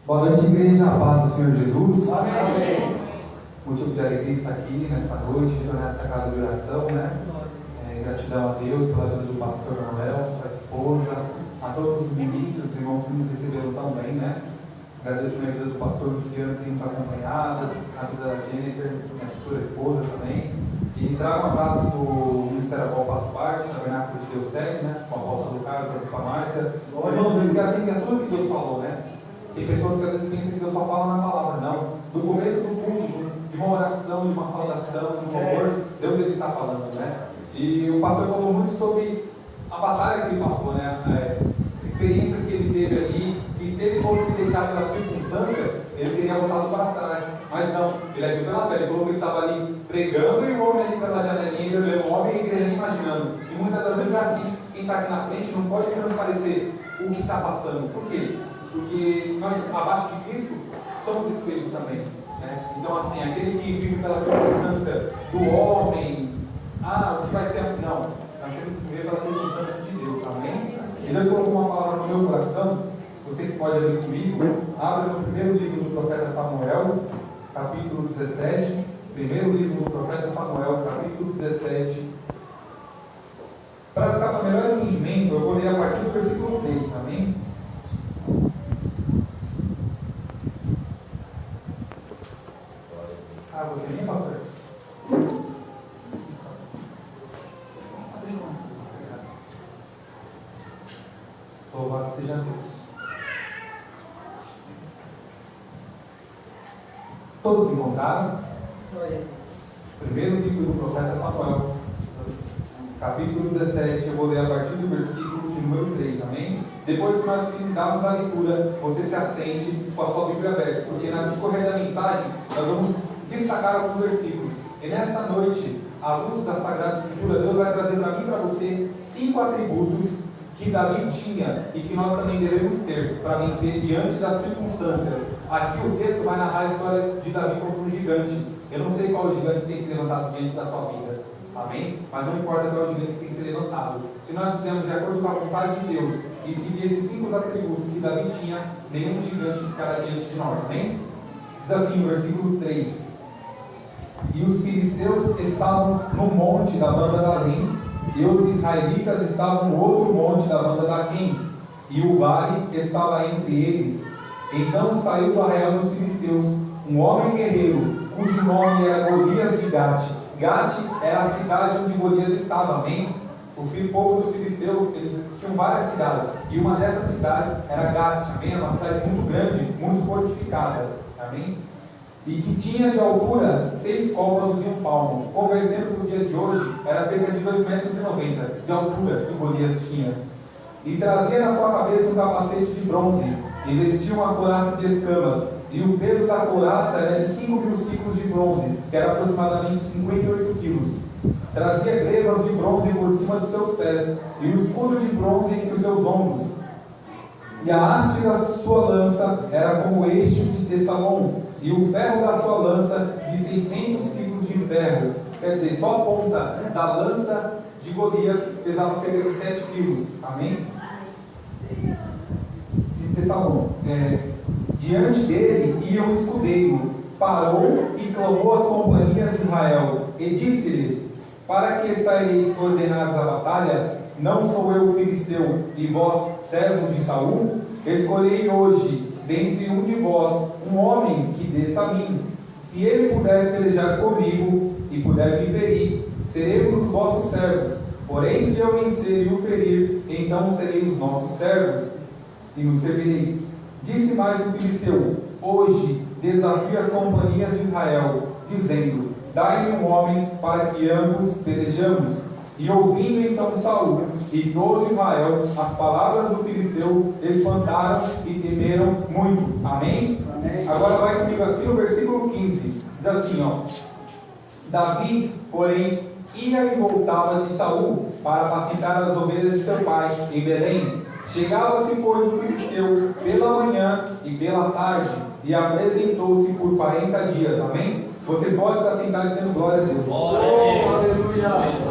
Boa noite, igreja, a paz do Senhor Jesus. Amém. Motivo de alegria estar aqui nesta noite, retornar esta casa de oração, né? Gratidão a Deus pela vida do pastor Noel, sua esposa, a todos os ministros, os irmãos que nos receberam tão bem, né? Agradeço a vida do pastor Luciano, que tem nos acompanhado, a vida da Jennifer, minha futura esposa também. E trago um abraço do Ministério ao qual faço parte, Tabernáculo de Deus 7, né? Com a apóstolo Carlos, a bispa Márcia. Irmãos, eu quero atender a tudo que Deus falou, né? Tem pessoas que às vezes pensam que Deus só fala na palavra, não. No começo do culto, de uma oração, de uma saudação, de um louvor, Deus ele está falando, né? E o pastor falou muito sobre a batalha que ele passou, né? Experiências que ele teve ali, que se ele fosse deixar pela circunstância, ele teria voltado para trás. Mas não, ele agiu pela fé. Ele falou que ele estava ali pregando e o homem ali pela janelinha, ele olhando o homem e a igreja imaginando. E muitas das vezes é assim, quem está aqui na frente não pode transparecer o que está passando. Por quê? Porque nós, abaixo de Cristo, somos espelhos também. Né? Então, assim, aquele que vive pela circunstância do homem, o que vai ser? Não, nós temos que viver pela circunstância de Deus, amém? E Deus colocou uma palavra no meu coração, você que pode abrir comigo, abre no primeiro livro do profeta Samuel, capítulo 17, primeiro livro do profeta Samuel, capítulo 17. Para ficar para melhor entendimento, eu vou ler a partir do versículo 3, amém? Vou terminar, pastor? Louvado seja Deus. Todos encontraram? Primeiro livro do profeta Samuel, capítulo 17, eu vou ler a partir do versículo de número 3, amém? Depois que nós findarmos a leitura, você se assente com a sua Bíblia aberta, porque na discorrência da mensagem, nós vamos destacar alguns versículos. E nesta noite, à luz da Sagrada Escritura, Deus vai trazer para mim e para você 5 atributos que Davi tinha e que nós também devemos ter para vencer diante das circunstâncias. Aqui o texto vai narrar a história de Davi contra um gigante. Eu não sei qual gigante tem se levantado diante da sua vida, amém? Mas não importa qual gigante que tem que ser levantado. Se nós fizermos de acordo com a vontade de Deus e seguir esses 5 atributos que Davi tinha, nenhum gigante ficará diante de nós, amém? Diz assim o versículo 3: E os filisteus estavam no monte da banda da Além, e os israelitas estavam no outro monte da banda da Quem, e o vale estava entre eles. Então saiu do arraial dos filisteus um homem guerreiro, cujo nome era Golias de Gate. Gate era a cidade onde Golias estava, amém? O povo dos filisteus, eles tinham várias cidades, e uma dessas cidades era Gate, amém? Era uma cidade muito grande, muito fortificada, amém? E que tinha de altura 6 côvados e 1 palmo. Convertendo para o dia de hoje, era cerca de 2,90 metros de altura que Golias tinha. E trazia na sua cabeça um capacete de bronze, e vestia uma couraça de escamas, e o peso da couraça era de 5.000 ciclos de bronze, que era aproximadamente 58 quilos. Trazia grevas de bronze por cima dos seus pés, e um escudo de bronze entre os seus ombros. E a haste da sua lança era como o eixo de Tessalom, e o ferro da sua lança de 600 ciclos de ferro. Quer dizer, só a ponta da lança de Golias pesava cerca de 7 quilos. Amém? De Tessalom. Diante dele ia um escudeiro, parou e clamou às companhias de Israel, e disse-lhes: Para que saireis coordenados à batalha? Não sou eu filisteu, e vós, servos de Saul? Escolhei hoje, dentre um de vós, um homem que desça a mim. Se ele puder pelejar comigo, e puder me ferir, seremos os vossos servos. Porém, se eu vencer e o ferir, então serei os nossos servos, e nos servireis. Disse mais o filisteu: Hoje desafio as companhias de Israel, dizendo: Dai-me um homem para que ambos pelejamos. E ouvindo então Saul e todo Israel as palavras do filisteu, espantaram e temeram muito. Amém? Amém. Agora vai comigo aqui no versículo 15. Diz assim, Davi, porém, ia e voltava de Saul para apacentar as ovelhas de seu pai em Belém. Chegava-se, pois, o filisteu pela manhã e pela tarde, e apresentou-se por 40 dias. Amém? Você pode se assentar dizendo glória a Deus. Glória a Deus. Aleluia.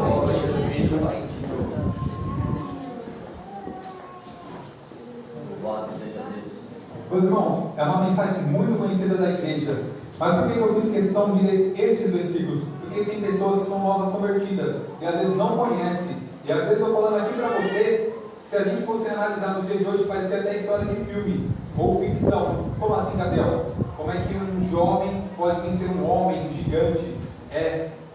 Meus irmãos, é uma mensagem muito conhecida da igreja. Mas por que eu fiz questão de ler estes versículos? Porque tem pessoas que são novas convertidas e às vezes não conhecem. E às vezes eu falando aqui para você, se a gente fosse analisar no dia de hoje, parecia até história de filme ou ficção. Como assim, Gabriel? Como é que um jovem pode vencer um homem, um gigante?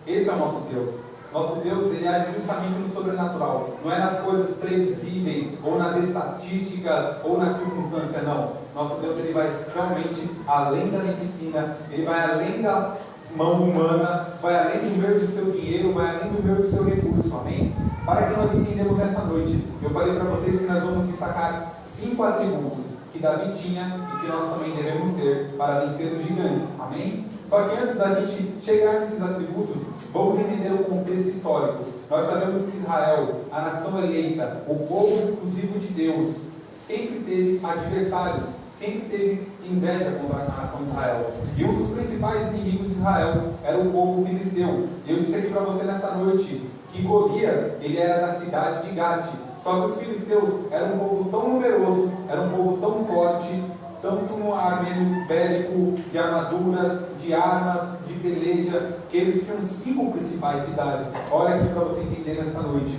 Esse é o nosso Deus. Nosso Deus, ele age justamente no sobrenatural. Não é nas coisas previsíveis, ou nas estatísticas, ou na circunstância, não. Nosso Deus, ele vai realmente além da medicina, ele vai além da mão humana, vai além do meu e do seu dinheiro, vai além do meu e do seu recurso, amém? Para que nós entendamos nessa noite, eu falei para vocês que nós vamos destacar 5 atributos que Davi tinha e que nós também devemos ter para vencer os gigantes, amém? Só que antes da gente chegar nesses atributos, vamos entender o contexto histórico. Nós sabemos que Israel, a nação eleita, o povo exclusivo de Deus, sempre teve adversários, sempre teve inveja contra a nação de Israel. E um dos principais inimigos de Israel era o povo filisteu. E eu disse aqui para você nesta noite que Golias, ele era da cidade de Gate. Só que os filisteus eram um povo tão numeroso, era um povo tão forte, tanto no armênio bélico, de armaduras, de armas, de peleja, que eles tinham 5 principais cidades. Olha aqui para você entender nesta noite.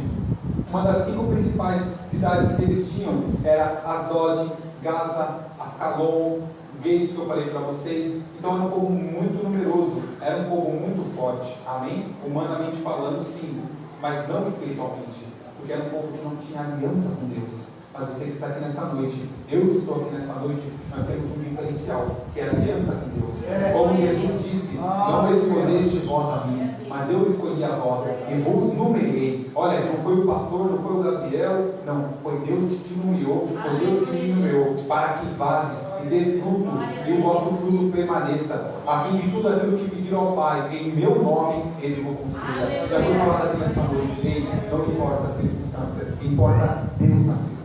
Uma das 5 principais cidades que eles tinham era Asdod, Gaza, Ascalon, Gate, que eu falei para vocês. Então era um povo muito numeroso, era um povo muito forte, amém? Humanamente falando, sim, mas não espiritualmente, porque era um povo que não tinha aliança com Deus. Mas você que está aqui nessa noite, eu que estou aqui nessa noite, nós temos um diferencial, que é a aliança com Deus. Como Jesus disse, não escolheste vós a mim, mas eu escolhi a vós e vos numerei. Olha, não foi o pastor, não foi o Gabriel, não, foi Deus que te numerou, foi Deus que me numerou, para que vades e dê fruto, e o vosso fruto permaneça, a fim de tudo aquilo que pedir ao Pai, em meu nome, Ele vos conceda. Já foi falado aqui nessa noite, ei, não importa a circunstância, importa Deus na circunstância.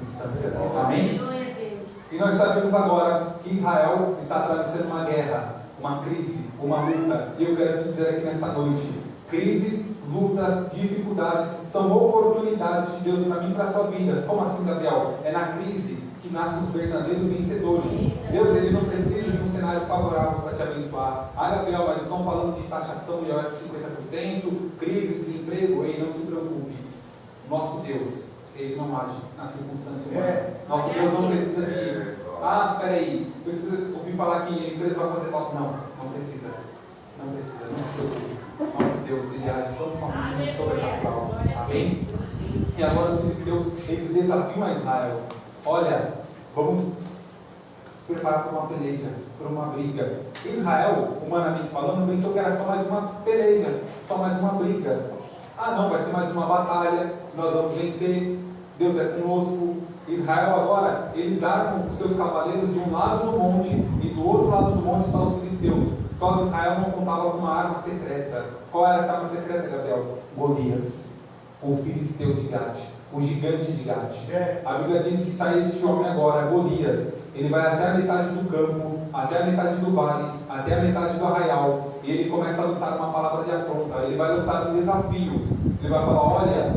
Amém? E nós sabemos agora que Israel está atravessando uma guerra, uma crise, uma luta. E eu quero te dizer aqui nessa noite, crises, lutas, dificuldades são oportunidades de Deus para mim e para a sua vida. Como assim, Gabriel? É na crise que nascem os verdadeiros vencedores. Deus, ele não precisa de um cenário favorável para te abençoar. Gabriel, mas estão falando de taxação de 50%, crise, desemprego. Ei, não se preocupe. Nosso Deus, ele não age na circunstância humana. Nosso Deus não precisa de... peraí, preciso ouvir falar que a empresa vai fazer tal. Não precisa. Não precisa, não se preocupe. Nosso Deus, ele age tão somente no sobrenatural. Amém? E agora os filisteus, eles desafiam a Israel. Olha, vamos preparar para uma peleja, para uma briga. Israel, humanamente falando, pensou que era só mais uma peleja, só mais uma briga. Não, vai ser mais uma batalha, nós vamos vencer, Deus é conosco. Israel agora, eles armam os seus cavaleiros de um lado do monte e do outro lado do monte estão os filisteus. Só que Israel não contava com uma arma secreta. Qual era essa arma secreta, Gabriel? Golias, o filisteu de Gate, o gigante de Gate. A Bíblia diz que sai este homem agora, Golias. Ele vai até a metade do campo, até a metade do vale, até a metade do arraial. E ele começa a lançar uma palavra de afronta. Ele vai lançar um desafio. Ele vai falar: olha,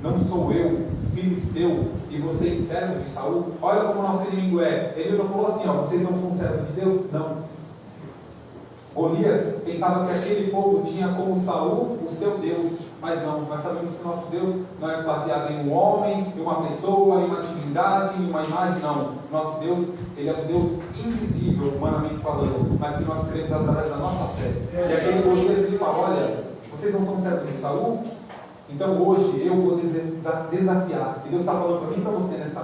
não sou eu, filisteu, e vocês servos de Saul. Olha como o nosso inimigo é. Ele não falou assim: vocês não são servos de Deus? Não. Golias pensava que aquele povo tinha como Saul o seu Deus, mas não. Nós sabemos que o nosso Deus não é baseado em um homem, em uma pessoa, em uma atividade, em uma imagem, não. Nosso Deus, ele é um Deus invisível, humanamente falando, mas que nós cremos através da nossa fé. E aquele Golias, ele fala: olha, vocês não são servos de Saul? Então hoje eu vou desafiar, e Deus está falando para mim e para você nesta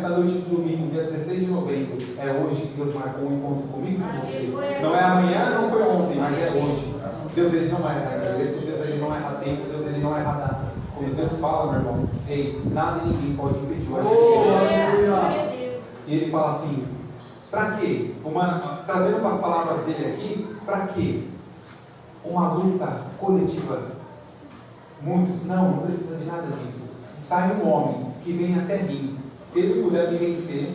noite de domingo, dia 16 de novembro, é hoje que Deus marcou um encontro comigo e com você. Não é amanhã, não foi ontem, mas é hoje. Deus, ele não vai errar, Deus, ele não erra tempo, Deus, ele não erra nada. Quando Deus fala, meu irmão, ei, nada e ninguém pode impedir o agir. E ele fala assim: para quê? Trazendo para as palavras dele aqui, para quê? Uma luta coletiva. Muitos, não precisa de nada disso. Sai um homem que vem até mim. Se ele puder me vencer,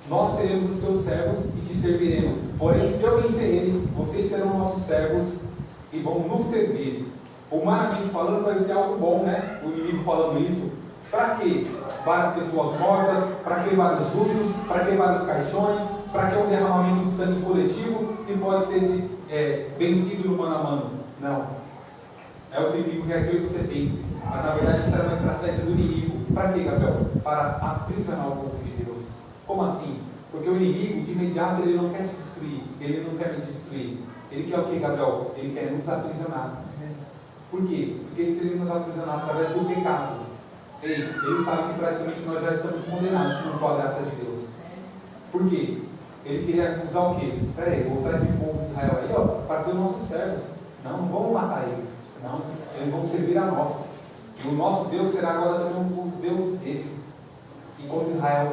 nós seremos os seus servos e te serviremos. Porém, se eu vencer ele, vocês serão nossos servos e vão nos servir. Humanamente falando, vai ser algo bom, né? O inimigo falando isso. Para quê? várias pessoas mortas? Para que vários lutos? Para que vários caixões? Para que um derramamento de sangue coletivo se pode ser vencido no mano a mano? Não. É o que o inimigo quer que você pense. Mas na verdade isso era uma estratégia do inimigo. Para quê, Gabriel? Para aprisionar o povo de Deus. Como assim? Porque o inimigo, de imediato, ele não quer te destruir. Ele não quer me destruir. Ele quer o que, Gabriel? Ele quer nos aprisionar. Por quê? Porque se ele nos aprisionar através do pecado, ele sabe que praticamente nós já estamos condenados se não for a graça de Deus. Por quê? Ele queria usar o quê? Peraí, vou usar esse povo de Israel aí, ó, para ser nossos servos. Não vamos matar eles. Não, eles vão servir a nós. E o nosso Deus será agora também um Deus deles. E quando Israel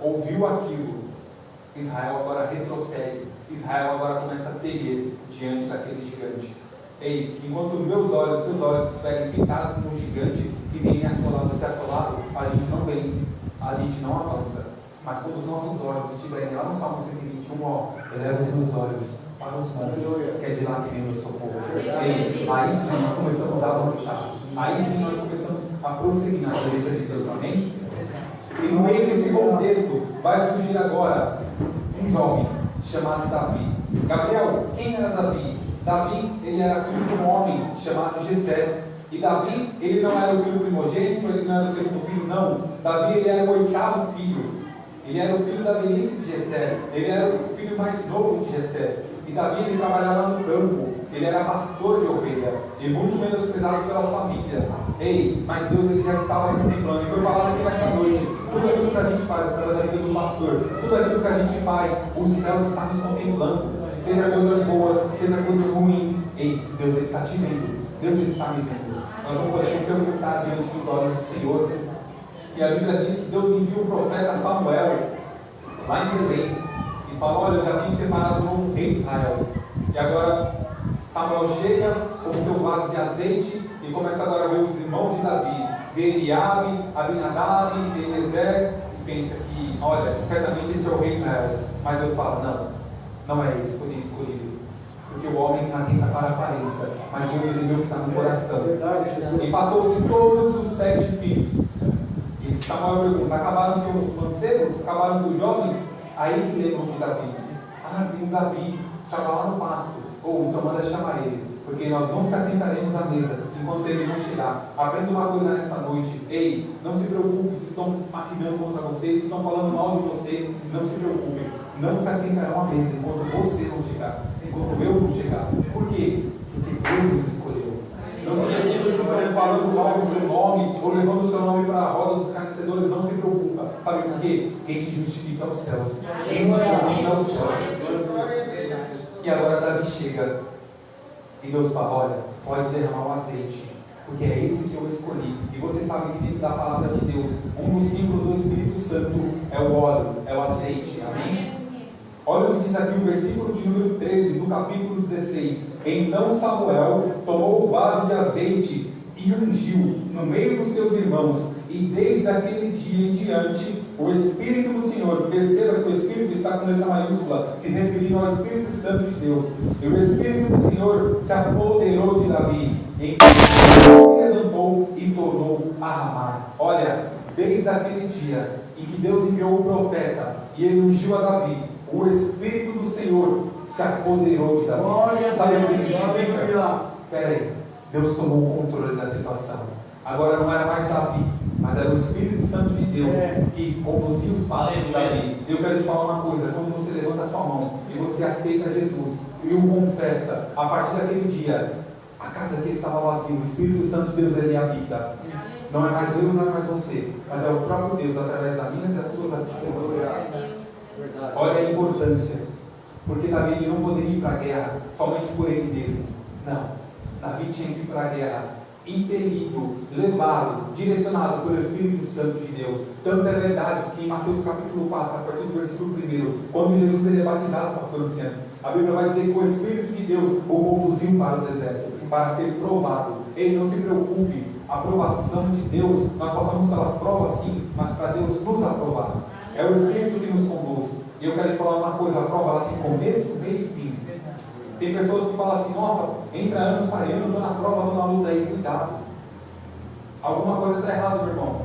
ouviu aquilo, Israel agora retrocede. Israel agora começa a temer diante daquele gigante. Enquanto meus olhos, seus olhos estiverem fincados como um gigante que vem te assolado, a gente não vence, a gente não avança. Mas quando os nossos olhos estiverem lá no Salmo 121, eleva os meus olhos para os montes, que é de lá que vem o meu socorro. Aí sim nós começamos a avançar. Aí sim nós começamos a prosseguir na presença de Deus, amém? E no meio desse contexto vai surgir agora um jovem chamado Davi. Gabriel, quem era Davi? Davi, ele era filho de um homem chamado Jessé. E Davi, ele não era o filho primogênito, ele não era o segundo filho, não. Davi, ele era o 8º filho. Ele era o filho da velhice de Jessé. Ele era o filho mais novo de Jessé. E Davi, ele trabalhava no campo. Ele era pastor de ovelha. E muito menosprezado pela família. Mas Deus, ele já estava contemplando. E foi falado aqui nesta noite. Tudo aquilo que a gente faz através da vida do pastor, tudo aquilo que a gente faz, os céus estão nos contemplando. Seja coisas boas, seja coisas ruins. Deus, ele está te vendo. Deus, ele está me vendo. Nós não podemos se ocultar diante dos olhos do Senhor. E a Bíblia diz que Deus enviou o profeta Samuel lá em Belém e falou: olha, eu já tenho separado um novo rei de Israel. E agora Samuel chega com o seu vaso de azeite e começa agora a ver os irmãos de Davi, ver Eliabe, Abinadab, Eliezer, e pensa que, olha, certamente esse é o rei de Israel. Mas Deus fala: não é esse escolhido. Porque o homem atenta para a aparência, mas Deus, ele vê o que está no coração. E passou-se todos os 7 filhos. E Samuel pergunta: acabaram-se os mancebos? Acabaram-se os jovens? Aí que lembram de Davi. Tem um Davi, estava lá no pasto. Então manda chamar ele, porque nós não se assentaremos à mesa enquanto ele não chegar. Aprenda uma coisa nesta noite. Não se preocupe se estão maquinando contra você, se estão falando mal de você. Não se preocupe. Não se assentarão à mesa enquanto você não chegar, enquanto eu não chegar. Por quê? Porque Deus nos escolheu. Não se preocupe se estão falando mal do seu nome ou levando o seu nome para a roda dos escarnecedores. Não se preocupa. Sabe por quê? Quem te justifica é os céus. Quem te justifica é os céus. E agora Davi chega e Deus fala: olha, pode derramar o azeite, porque é esse que eu escolhi. E você sabe que dentro da palavra de Deus, um dos símbolos do Espírito Santo é o óleo, é o azeite, amém? Olha o que diz aqui o versículo de número 13 do capítulo 16. Então Samuel tomou o vaso de azeite e ungiu no meio dos seus irmãos, e desde aquele dia em diante o Espírito do Senhor, perceba que o Espírito está com letra maiúscula, se referindo ao Espírito Santo de Deus, e o Espírito do Senhor se apoderou de Davi, então se levantou e tornou a amar. Olha, desde aquele dia em que Deus enviou o profeta e ele ungiu a Davi, o Espírito do Senhor se apoderou de Davi. Sabe o que significa? Peraí, Deus tomou o controle da situação. Agora não era mais Davi, mas era o Espírito Santo de Deus que conduzia os passos de Davi. Eu quero te falar uma coisa: quando você levanta a sua mão e você aceita Jesus e o confessa, a partir daquele dia, a casa que estava vazia, o Espírito Santo de Deus, ele habita. Não é mais eu, não é mais você, mas é o próprio Deus, através das minhas e das suas atitudes. Olha a importância, porque Davi, ele não poderia ir para a guerra somente por ele mesmo. Não, Davi tinha que ir para a guerra impelido, levado, direcionado pelo Espírito Santo de Deus. Tanto é verdade que em Mateus capítulo 4, a partir do versículo 1, quando Jesus ele é batizado, pastor Luciano, a Bíblia vai dizer que o Espírito de Deus o conduziu para o deserto, para ser provado. Ele não se preocupe, a aprovação de Deus, nós passamos pelas provas sim, mas para Deus nos aprovar. É o Espírito que nos conduz. E eu quero te falar uma coisa: a prova ela tem começo, meio e fim. Tem pessoas que falam assim: nossa, entra ano, sai ano, estou na prova, estou na luta aí. Cuidado, alguma coisa está errada, meu irmão.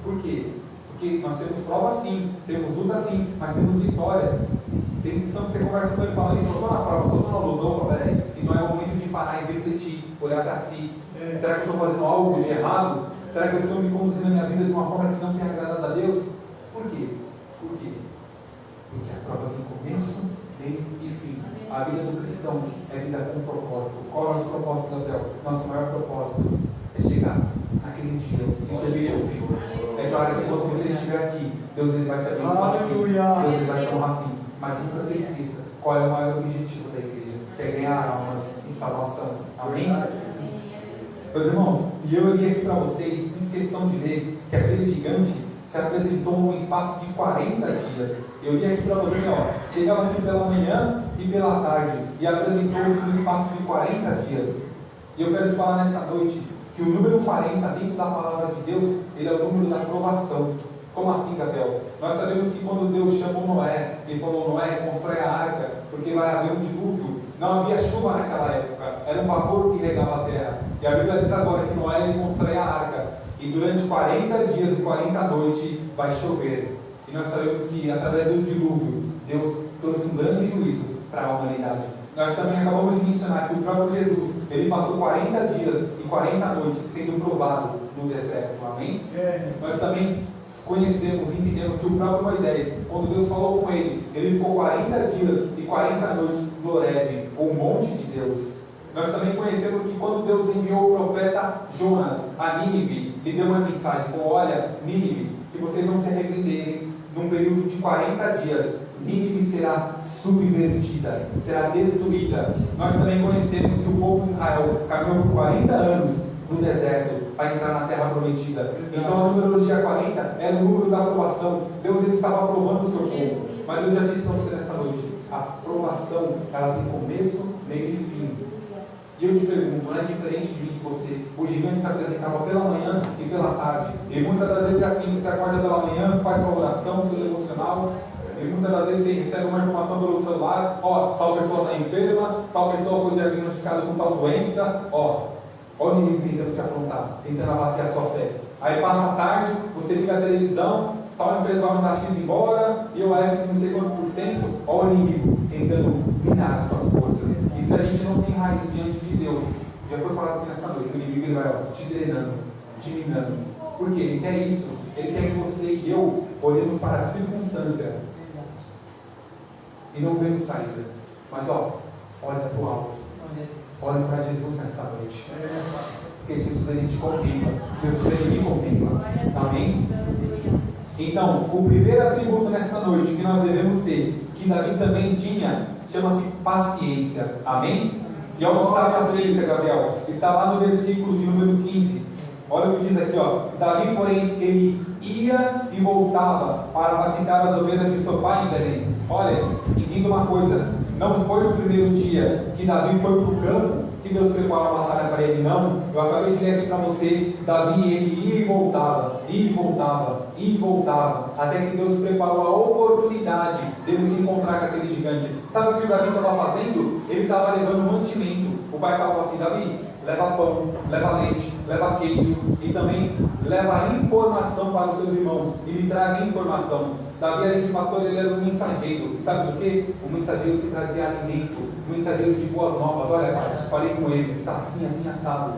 Por quê? Porque nós temos prova sim, temos luta sim, mas temos vitória. Tem questão que você conversa com ele falando isso, eu estou na prova, eu estou na luta, peraí. E não é o momento de parar e refletir, olhar para si. Será que eu estou fazendo algo de errado? Será que eu estou me conduzindo a minha vida de uma forma que não tem agradado a Deus? Por quê? Por quê? Porque a prova tem começo, meio e fim. A vida do cristão é vida com propósito. Qual é o nosso propósito, Gabriel? Nosso maior propósito é chegar naquele dia e subir ao Senhor. É claro que quando você estiver aqui, Deus ele vai te abençoar sim, Deus ele vai te honrar sim. Mas nunca se esqueça qual é o maior objetivo da igreja, que é ganhar almas e salvação. Amém? Meus irmãos, e eu li aqui para vocês, fiz questão de ver que aquele gigante se apresentou num espaço de 40 dias. Eu li aqui para você, chegava assim pela manhã e pela tarde, e apresentou-se no espaço de 40 dias. E eu quero te falar nesta noite que o número 40 dentro da palavra de Deus, ele é o número da aprovação. Como assim, Gabriel? Nós sabemos que quando Deus chamou Noé, ele falou: Noé, constrói a arca, porque vai haver um dilúvio. Não havia chuva naquela época, era um vapor que regava a terra. E a Bíblia diz agora que Noé ele constrói a arca, e durante 40 dias e 40 noites vai chover. E nós sabemos que através do dilúvio, Deus trouxe um grande juízo para a humanidade. Nós também acabamos de mencionar que o próprio Jesus, ele passou 40 dias e 40 noites sendo provado no deserto. Amém? Nós também conhecemos, entendemos que o próprio Moisés, quando Deus falou com ele, ele ficou 40 dias e 40 noites no Horebe, o monte de Deus. Nós também conhecemos que quando Deus enviou o profeta Jonas a Nínive, lhe deu uma mensagem, falou: olha, Nínive, se vocês não se arrependerem, num período de 40 dias, Nínive será subvertida, será destruída. Nós também conhecemos que o povo de Israel caminhou por 40 anos no deserto para entrar na terra prometida. Então a numerologia 40 era o número da aprovação. Deus ele estava aprovando o seu povo. Mas eu já disse para você nesta noite, a aprovação ela tem começo, meio e fim. E eu te pergunto, não é diferente de mim que você? O gigante se apresentava pela manhã e pela tarde. E muitas das vezes é assim, você acorda pela manhã, faz sua oração, seu devocional. E muitas das vezes você recebe uma informação pelo celular: tal pessoa está enferma, tal pessoa foi diagnosticada com tal doença, olha o inimigo tentando te afrontar, tentando abater a sua fé. Aí passa a tarde, você liga a televisão, tal empresa vai mandar X embora, e o F de não sei quantos por cento, olha o inimigo tentando minar as suas forças. E se a gente não tem raiz diante de Deus, já foi falado aqui nessa noite, o inimigo ele vai te drenando, te minando. Por quê? Ele quer isso. Ele quer que você e eu olhemos para a circunstância e não vemos saída. Mas olha para o alto. Olhe para Jesus nessa noite. Porque Jesus ele te contempla. Jesus ele me contempla. Amém? Então, o primeiro atributo nesta noite que nós devemos ter, que Davi também tinha, chama-se paciência. Amém? E onde está a paciência, Gabriel? Está lá no versículo de número 15. Olha o que diz aqui, Davi, porém, ele ia e voltava para apacentar as ovelhas de seu pai em Belém. Olha, entenda uma coisa, não foi no primeiro dia que Davi foi para o campo que Deus preparou a batalha para ele, não. Eu acabei de ler aqui para você, Davi, ele ia e voltava, ia e voltava, ia e voltava, até que Deus preparou a oportunidade dele se encontrar com aquele gigante. Sabe o que o Davi estava fazendo? Ele estava levando mantimento. O pai falava assim: Davi, leva pão, leva leite, leva queijo e também leva informação para os seus irmãos e lhe traga informação. Davi, além de pastor, ele era um mensageiro. Sabe do que? Um mensageiro que trazia alimento, um mensageiro de boas novas. Olha, pai, falei com eles, está assim, assim, assado.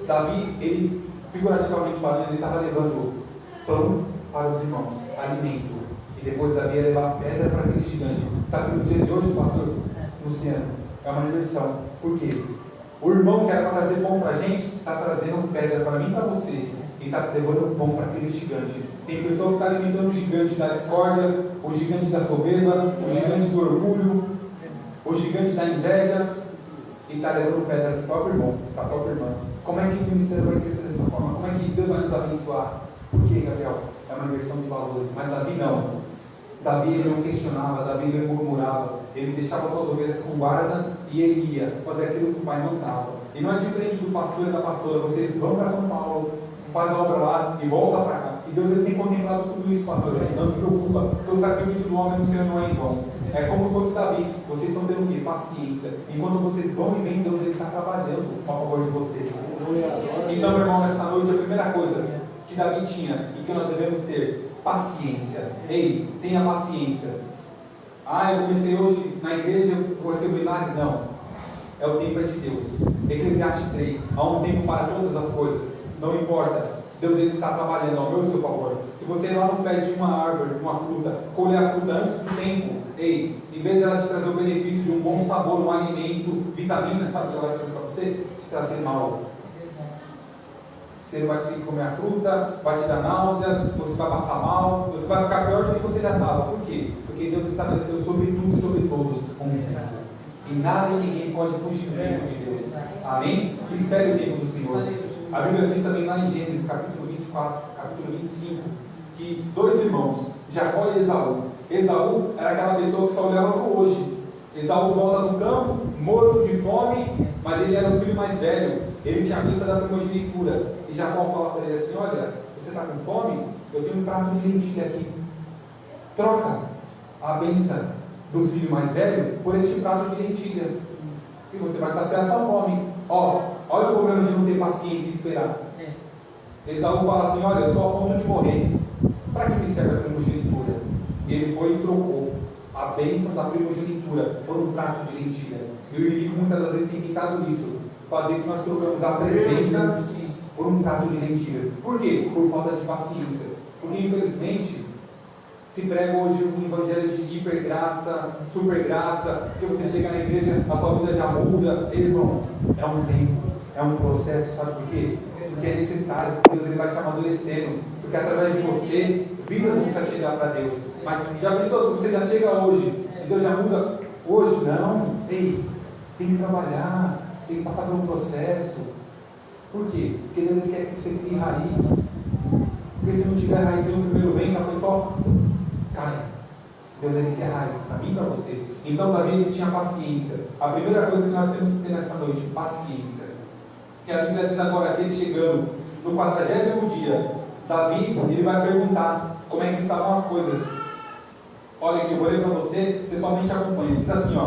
Davi, ele, figurativamente falando, ele estava levando pão para os irmãos, alimento. E depois Davi ia levar pedra para aquele gigante. Sabe que nos dias de hoje, pastor Luciano, é uma inversão. Por quê? O irmão que era para trazer pão para a gente, está trazendo pedra para mim e para você. E está levando pão para aquele gigante. Tem pessoa que está alimentando o gigante da discórdia, o gigante da soberba, o gigante do orgulho, o gigante da inveja, e está levando pedra para o próprio irmão, para a própria irmã. Como é que o ministério vai crescer dessa forma? Como é que Deus vai nos abençoar? Por quê, Gabriel? É uma inversão de valores. Mas Davi não. Davi ele não questionava, Davi ele não murmurava, ele deixava suas ovelhas com guarda e ele ia fazer aquilo que o pai mandava. E não é diferente do pastor e da pastora: vocês vão para São Paulo, faz a obra lá e volta para cá. E Deus ele tem contemplado tudo isso, pastor. Não se preocupa, porque o sacrifício do homem no Senhor não é em vão. É como se fosse Davi, vocês estão tendo o quê? Paciência. Enquanto vocês vão e vêm, Deus está trabalhando a favor de vocês. Então, meu irmão, nessa noite, a primeira coisa que que Davi tinha e que nós devemos ter? Paciência. Ei, tenha paciência. Ah, eu comecei hoje na igreja, eu recebi um milagre. Não. É o tempo de Deus. Eclesiastes 3. Há um tempo para todas as coisas. Não importa. Deus ele está trabalhando ao meu seu favor. Se você ir lá no pé de uma árvore, de uma fruta, colher a fruta antes do tempo, ei, em vez dela te trazer o benefício de um bom sabor, um alimento, vitamina, sabe o que ela vai trazer para você? Te trazer mal. Você vai conseguir comer a fruta, vai te dar náuseas, você vai passar mal, você vai ficar pior do que você já estava. Por quê? Porque Deus estabeleceu sobre tudo e sobre todos um tempo. E nada e ninguém pode fugir do tempo de Deus. Amém? Espere o tempo do Senhor. A Bíblia diz também lá em Gênesis, capítulo 24, capítulo 25, que dois irmãos, Jacó e Esaú. Esaú era aquela pessoa que só olhava para o hoje. Esaú volta no campo, morto de fome, mas ele era o filho mais velho. Ele tinha a vista da primogenitura. E Jacó fala para ele assim: olha, você está com fome? Eu tenho um prato de lentilha aqui. Troca a bênção do filho mais velho por este prato de lentilha. E você vai saciar a sua fome. Olha o problema de não ter paciência e esperar. Esaú fala assim: olha, eu estou a ponto de morrer. Para que me serve a primogenitura? E ele foi e trocou a bênção da primogenitura por um prato de lentilha. E o inimigo muitas das vezes tem tentado nisso, fazer que nós trocamos a presença por um prato de lentilhas. Por quê? Por falta de paciência. Porque infelizmente se prega hoje um evangelho de hipergraça, supergraça, que você chega na igreja, a sua vida já muda. Irmão, é um tempo, é um processo, sabe por quê? Porque é necessário, Deus ele vai te amadurecendo, porque através de você, vidas vão se chegar para Deus. Mas já pensou se você já chega hoje, e Deus já muda hoje? Não, ei, tem que trabalhar, tem que passar por um processo. Por quê? Porque Deus quer que você crie raiz. Porque se não tiver raiz no primeiro vento, a pessoa cai. Deus ele quer raiz para mim e para você. Então Davi ele tinha paciência. A primeira coisa que nós temos que ter nesta noite, paciência. Que a Bíblia diz agora que ele chegando no 40º dia, Davi ele vai perguntar como é que estavam as coisas. Olha aqui, eu vou ler para você, você somente acompanha. Diz assim,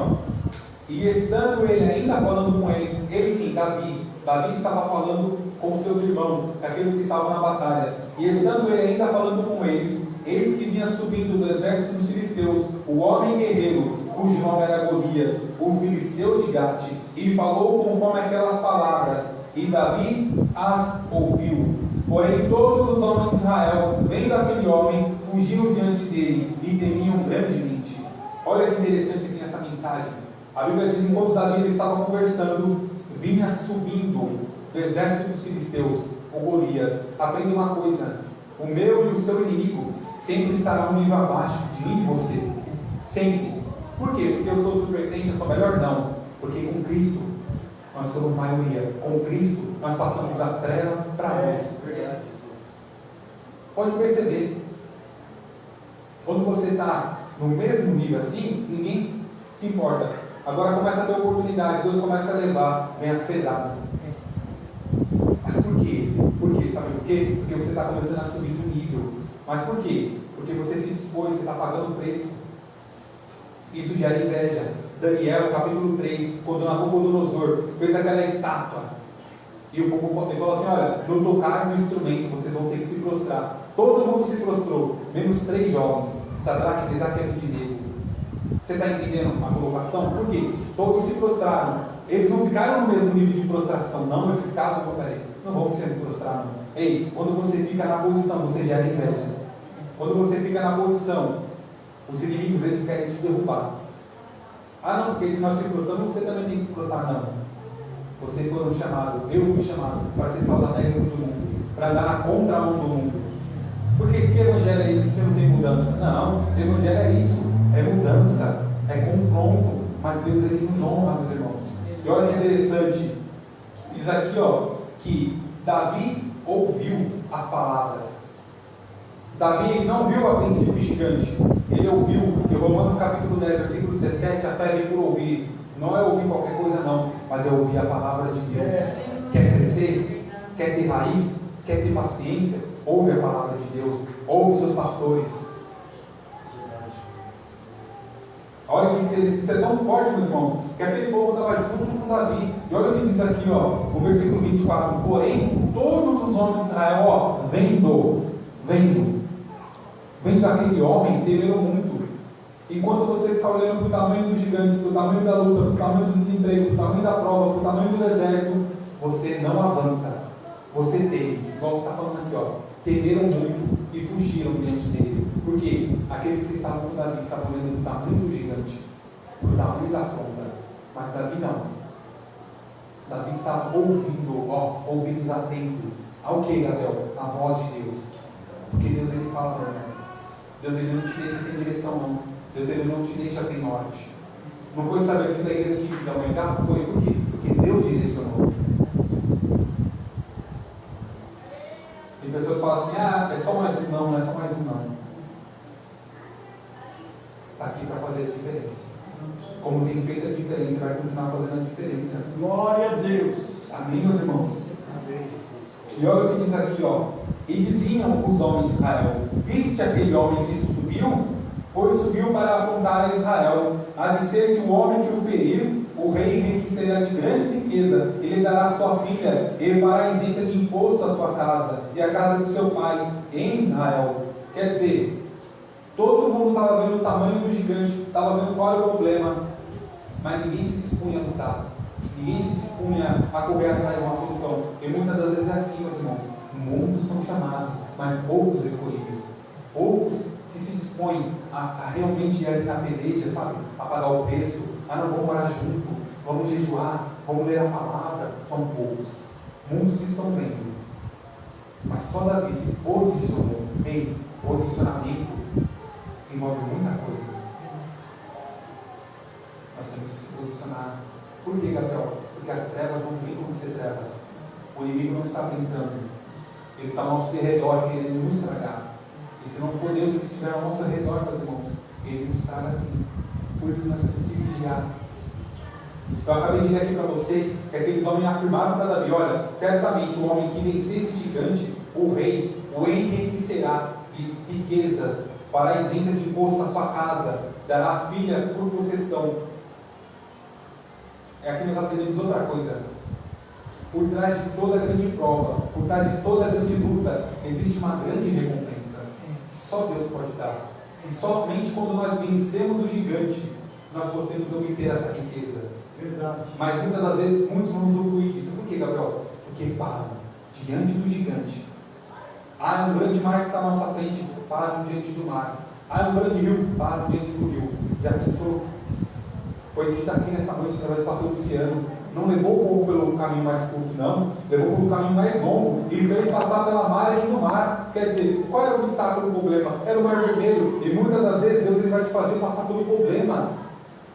e estando ele ainda falando com eles, ele quem? Davi estava falando com os seus irmãos, aqueles que estavam na batalha. E estando ele ainda falando com eles, eis que vinha subindo do exército dos filisteus o homem guerreiro, cujo nome era Golias, o filisteu de Gate, e falou conforme aquelas palavras, e Davi as ouviu. Porém todos os homens de Israel, vendo aquele homem, fugiam diante dele e temiam grandemente. Olha que interessante aqui nessa mensagem. A Bíblia diz: enquanto Davi estava conversando, vinha subindo do exército dos filisteus o Golias. Aprenda uma coisa: o meu e o seu inimigo sempre estará um nível abaixo de mim e de você. Sempre. Por quê? Porque eu sou super crente, eu sou melhor? Não. Porque com Cristo nós somos maioria. Com Cristo nós passamos da treva para a luz. Pode perceber. Quando você está no mesmo nível assim, ninguém se importa. Agora começa a ter oportunidade, Deus começa a levar, vem as pedradas. Mas por quê? Por quê? Sabe por quê? Porque você está começando a subir de nível. Mas por quê? Porque você se dispôs, você está pagando o preço. Isso gera inveja. Daniel, capítulo 3, quando Nabucodonosor fez aquela estátua, e o povo falou assim: olha, no tocar no instrumento vocês vão ter que se prostrar. Todo mundo se prostrou, menos 3 jovens, Sadraque, Mesaque e Abednego. Você está entendendo a colocação? Por quê? Todos se prostraram. Eles não ficaram no mesmo nível de prostração, não, eles ficaram, não vamos se prostrar, não. Ei, quando você fica na posição, você gera inveja. Quando você fica na posição, os inimigos eles querem te derrubar. Ah não, porque se nós se prostramos, você também tem que se prostrar. Não. Vocês foram chamados, eu fui chamado para ser sal da terra e luz, para dar na contramão do mundo. Porque que evangelho é isso? Você não tem mudança? Não, evangelho é isso, é mudança, é confronto. Mas Deus ele nos honra, meus irmãos. E olha que interessante, diz aqui que Davi ouviu as palavras. Davi ele não viu a princípio o gigante, ele ouviu. Em Romanos capítulo 10, versículo 17, a fé vem por ouvir. Não é ouvir qualquer coisa não, mas é ouvir a palavra de Deus. Quer crescer? Quer ter raiz? Quer ter paciência? Ouve a palavra de Deus, ouve seus pastores. Olha que isso é tão forte, meus irmãos, que aquele povo estava junto com Davi. E olha o que diz aqui, ó, o versículo 24. Porém, todos os homens de Israel, ó, vendo aquele homem, temeram muito. Enquanto você ficar olhando para o tamanho do gigante, para o tamanho da luta, para o tamanho do desemprego, para o tamanho da prova, para o tamanho do deserto, você não avança. Você teme. Igual está falando aqui, ó. Temeram muito e fugiram diante dele. Por quê? Aqueles que estavam com Davi estavam olhando para o tamanho do gigante, para o tamanho da afronta. Mas Davi não. Davi está ouvindo, ó, ouvidos atentos. Ao que, Gabriel? A voz de Deus. Porque Deus, ele fala, não. Deus, ele não te deixa sem direção, não. Deus, ele não te deixa sem norte. Não foi estabelecida a igreja aqui da humanidade? Foi por quê? Porque Deus direcionou. Tem pessoas que falam assim, é só mais um, não é só mais um, não. Está aqui para fazer a diferença. Como tem feito a diferença, vai continuar fazendo a diferença. Glória a Deus. Amém, meus irmãos? Amém. E olha o que diz aqui, ó. E diziam os homens de Israel: viste aquele homem que subiu? Pois subiu para afrontar a Israel. Há de ser que o homem que o feriu, o rei enriquecerá de grande riqueza, ele dará sua filha, e fará isenta de imposto a sua casa, e a casa de seu pai, em Israel. Quer dizer, todo mundo estava vendo o tamanho do gigante, estava vendo qual era o problema, mas ninguém se dispunha a lutar. Ninguém se dispunha a correr atrás de uma solução. E muitas das vezes é assim, meus irmãos. Muitos são chamados, mas poucos escolhidos. Poucos que se dispõem a realmente ir ali na peleja, sabe? A pagar o preço. Não, vamos orar junto, vamos jejuar, vamos ler a palavra. São poucos. Muitos estão vendo. Mas só Davi se posicionou. Ei, posicionamento envolve muita coisa. Nós temos que se posicionar. Por que, Gabriel? Porque as trevas não brincam de ser trevas. O inimigo não está brincando. Ele está ao nosso redor, querendo nos estragar. E se não for Deus que estiver ao nosso redor, meus irmãos, ele nos estraga assim. Por isso nós temos que vigiar. Eu acabei de ler aqui para você que aqueles homens afirmaram para Davi: olha, certamente o homem que vencer esse gigante, o rei, o enriquecerá de riquezas, fará isenta de imposto na sua casa, dará a filha por possessão. Aqui nós aprendemos outra coisa. Por trás de toda grande prova, por trás de toda grande luta, existe uma grande recompensa que só Deus pode dar. E somente quando nós vencemos o gigante, nós podemos obter essa riqueza. Verdade. Mas muitas das vezes, muitos não usufruem disso. Por quê, Gabriel? Porque param diante do gigante. Um grande mar que está à nossa frente, param diante do mar. Um grande rio, param diante do rio. Já pensou? Foi dito aqui nessa noite, através do pastor Luciano, não levou o povo pelo caminho mais curto, não, levou pelo caminho mais longo, e fez passar pela margem do mar. Quer dizer, qual era o obstáculo do problema? Era o mar vermelho, e muitas das vezes Deus ele vai te fazer passar pelo problema.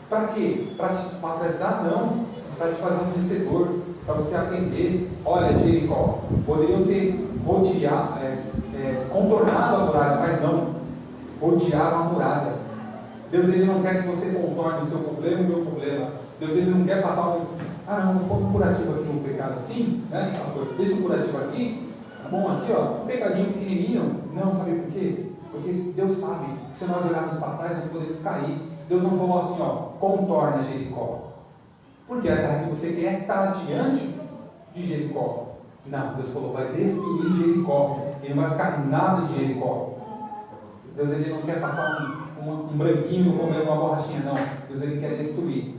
Para quê? Para te atrasar? Não, para te fazer um vencedor, para você aprender. Olha, Jericó, poderiam ter contornado a muralha, mas não, rodearam a muralha. Deus ele não quer que você contorne o seu problema, o meu problema. Deus ele não quer passar não, vou pôr um curativo aqui no pecado assim, né, pastor? Deixa o curativo aqui, tá bom aqui, ó, um pecadinho pequenininho. Não, sabe por quê? Porque Deus sabe que se nós olharmos para trás, nós podemos cair. Deus não falou assim, ó, contorna Jericó. Porque a terra que você quer está diante de Jericó. Não, Deus falou, vai destruir Jericó. E não vai ficar nada de Jericó. Deus ele não quer passar um branquinho no comer uma borrachinha, não. Deus ele quer destruir.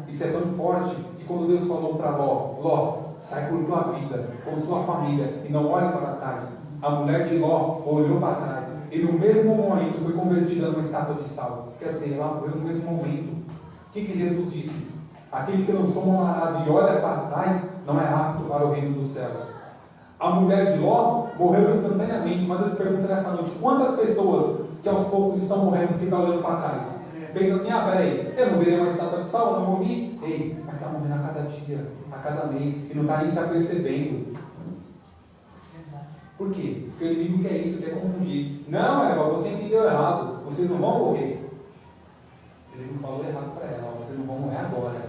Isso é tão forte que quando Deus falou para Ló, sai por tua vida, com sua família, e não olhe para trás. A mulher de Ló olhou para trás, e no mesmo momento foi convertida numa estátua de sal. Quer dizer, ela morreu no mesmo momento. O que Jesus disse? Aquele que lançou mão na arada e olha para trás, não é apto para o reino dos céus. A mulher de Ló morreu instantaneamente, mas eu te pergunto nessa noite, quantas pessoas que aos poucos estão morrendo porque estão olhando para trás? Pensa assim, peraí, eu não virei uma estátua de sal, eu não morri. Ei, mas está morrendo a cada dia, a cada mês, e não está nem se apercebendo. Por quê? Porque o inimigo quer isso, quer confundir. Não, Eva, você entendeu errado, vocês não vão morrer. Ele não falou errado para ela, vocês não vão morrer agora.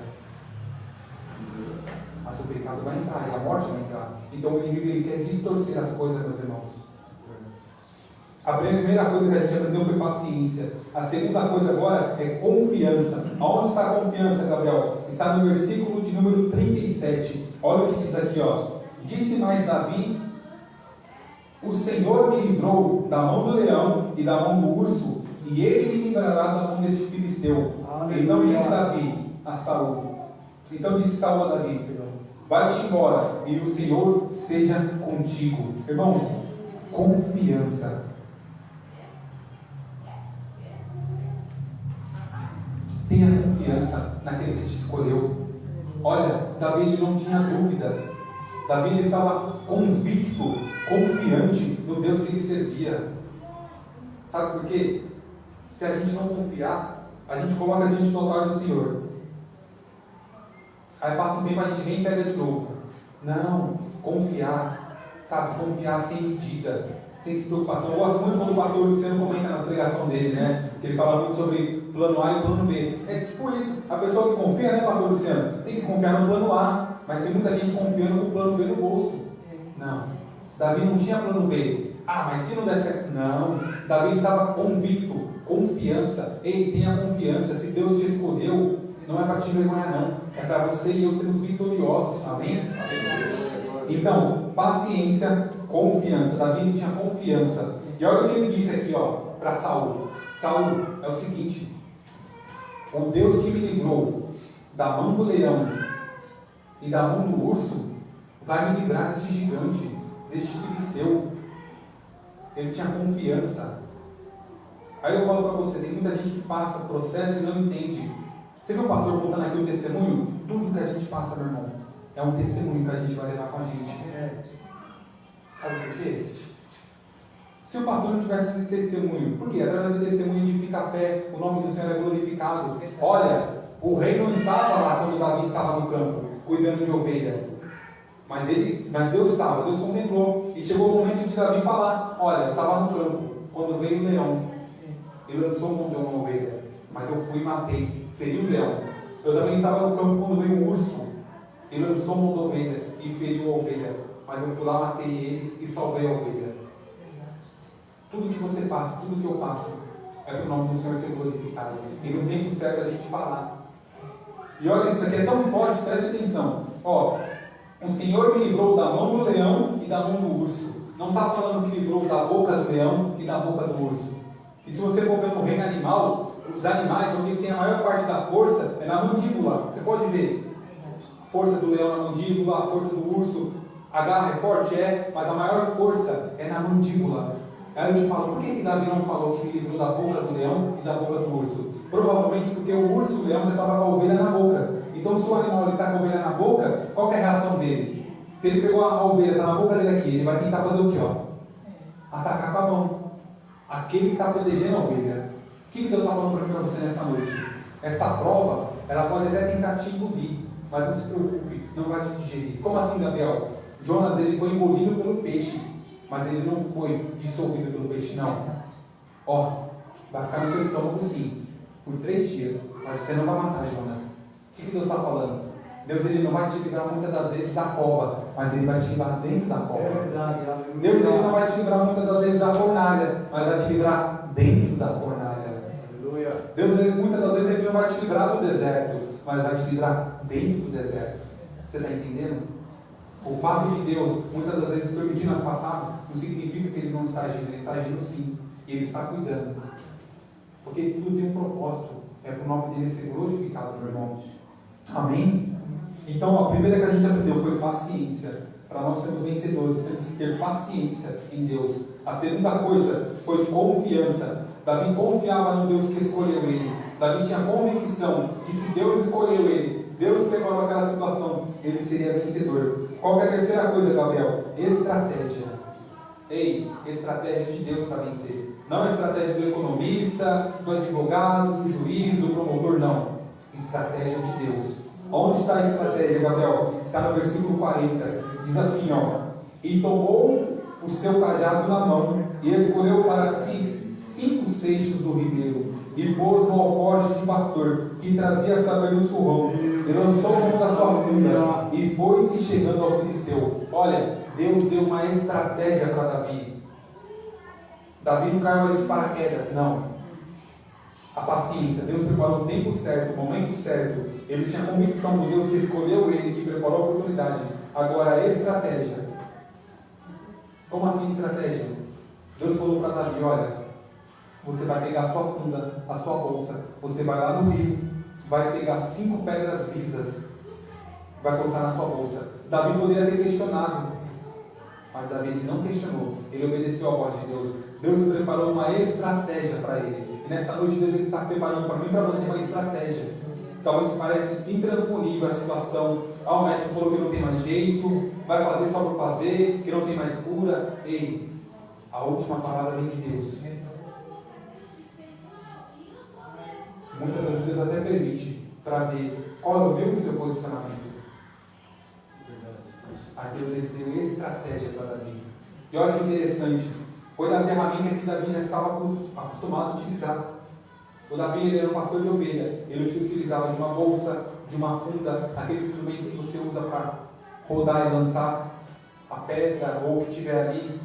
Mas o pecado vai entrar, e a morte vai entrar. Então o inimigo ele quer distorcer as coisas, meus irmãos. A primeira coisa que a gente aprendeu foi paciência. A segunda coisa agora é confiança. Aonde está a confiança, Gabriel? Está no versículo de número 37. Olha o que diz aqui, ó. Disse mais Davi: o Senhor me livrou da mão do leão e da mão do urso, e ele me livrará da mão deste filisteu. Aleluia. Então disse Davi a Saul. Então disse Saul a Davi: vai-te embora, e o Senhor seja contigo. Irmãos, confiança. Tenha confiança naquele que te escolheu. Olha, Davi ele não tinha dúvidas. Davi ele estava convicto, confiante no Deus que ele servia. Sabe por quê? Se a gente não confiar, a gente coloca diante do altar do Senhor. Aí passa um tempo, a gente vem e pega de novo. Não, confiar. Sabe, confiar sem medida, sem preocupação. Eu gosto muito quando o pastor Luciano comenta nas pregações dele, né? Que ele fala muito sobre plano A e plano B. É tipo isso. A pessoa que confia, né, pastor Luciano? Tem que confiar no plano A. Mas tem muita gente confiando no plano B no bolso. Não. Davi não tinha plano B. Ah, mas se não der certo. Não. Davi estava convicto. Confiança. Ei, tenha confiança. Se Deus te escolheu, não é para te envergonhar, não. É para você e eu sermos vitoriosos. Amém? Então, paciência, confiança. Davi tinha confiança. E olha o que ele disse aqui, ó, para Saul. Saul, é o seguinte: o Deus que me livrou da mão do leão e da mão do urso vai me livrar deste gigante, deste filisteu. Ele tinha confiança. Aí eu falo para você, tem muita gente que passa processo e não entende. Você viu o pastor contando aqui o testemunho? Tudo que a gente passa, meu irmão, é um testemunho que a gente vai levar com a gente. Sabe por quê? Se o pastor não tivesse esse testemunho, por quê? Através do testemunho edifica a fé, o nome do Senhor é glorificado. Olha, o rei não estava lá quando Davi estava no campo, cuidando de ovelha. Mas Deus estava, Deus contemplou. E chegou o momento de Davi falar: olha, eu estava no campo, quando veio o leão, ele lançou mão de uma ovelha, mas eu fui e matei, feri o leão. Eu também estava no campo quando veio o urso, ele lançou mão da ovelha e feriu a ovelha, mas eu fui lá, matei ele e salvei a ovelha. Tudo que você passa, tudo que eu passo, é para o nome do Senhor ser glorificado. E no tempo certo a gente falar. E olha, isso aqui é tão forte, preste atenção. Ó, o Senhor me livrou da mão do leão e da mão do urso. Não está falando que livrou da boca do leão e da boca do urso. E se você for ver no reino animal, os animais, onde tem a maior parte da força, é na mandíbula. Você pode ver. A força do leão na mandíbula, a força do urso. A garra é forte, mas a maior força é na mandíbula. Aí eu te falo, por que Davi não falou que me livrou da boca do leão e da boca do urso? Provavelmente porque o urso e o leão já estavam com a ovelha na boca. Então se o animal está com a ovelha na boca, qual que é a reação dele? Se ele pegou a ovelha, está na boca dele aqui, ele vai tentar fazer o quê? Atacar com a mão. Aquele que está protegendo a ovelha. O que Deus está falando para mim e para você nessa noite? Essa prova, ela pode até tentar te engolir, mas não se preocupe, não vai te digerir. Como assim, Gabriel? Jonas, ele foi engolido pelo peixe, mas ele não foi dissolvido pelo peixe, não. Ó, vai ficar no seu estômago sim, por 3 dias, mas você não vai matar Jonas. O que Deus está falando? Deus ele não vai te livrar muitas das vezes da cova, mas ele vai te livrar dentro da cova. É verdade, Deus ele não vai te livrar muitas das vezes da fornalha, mas vai te livrar dentro da fornalha. Aleluia. Deus ele, muitas das vezes ele não vai te livrar do deserto, mas vai te livrar dentro do deserto. Você está entendendo? O fato de Deus muitas das vezes permitir nós passar não significa que ele não está agindo, ele está agindo sim, e ele está cuidando. Porque tudo tem um propósito, é para o nome dele ser glorificado, meu irmão. Amém? Então a primeira que a gente aprendeu foi paciência. Para nós sermos vencedores, temos que ter paciência em Deus. A segunda coisa foi confiança. Davi confiava no Deus que escolheu ele. Davi tinha convicção que se Deus escolheu ele, Deus preparou aquela situação, ele seria vencedor. Qual é a terceira coisa, Gabriel? Estratégia. Ei, estratégia de Deus para vencer. Não a estratégia do economista, do advogado, do juiz, do promotor, não. Estratégia de Deus. Onde está a estratégia, Gabriel? Está no versículo 40. Diz assim, ó: e tomou o seu cajado na mão e escolheu para si 5 seixos do ribeiro e pôs no alforje de pastor que trazia saber do surrão e lançou mão da sua funda e foi-se chegando ao filisteu. Olha, Deus deu uma estratégia para Davi. Davi não caiu ali de paraquedas, não. A paciência, Deus preparou o tempo certo, o momento certo. Ele tinha convicção de Deus que escolheu ele, que preparou a oportunidade. Agora a estratégia. Como assim estratégia? Deus falou para Davi, olha, você vai pegar a sua funda, a sua bolsa, você vai lá no rio, vai pegar 5 pedras lisas, vai colocar na sua bolsa. Davi poderia ter questionado, mas Davi ele não questionou, ele obedeceu à voz de Deus. Deus preparou uma estratégia para ele. E nessa noite Deus ele está preparando para mim e para você uma estratégia. Talvez que parece intransponível a situação. O médico falou que não tem mais jeito, vai fazer só por fazer, que não tem mais cura. Ei, a última palavra vem de Deus. Muitas das vezes Deus até permite para ver qual é o meu e o seu posicionamento. Mas Deus ele deu estratégia para Davi. E olha que interessante, foi da ferramenta que Davi já estava acostumado a utilizar. O Davi ele era um pastor de ovelha, ele utilizava de uma bolsa, de uma funda, aquele instrumento que você usa para rodar e lançar a pedra ou o que tiver ali.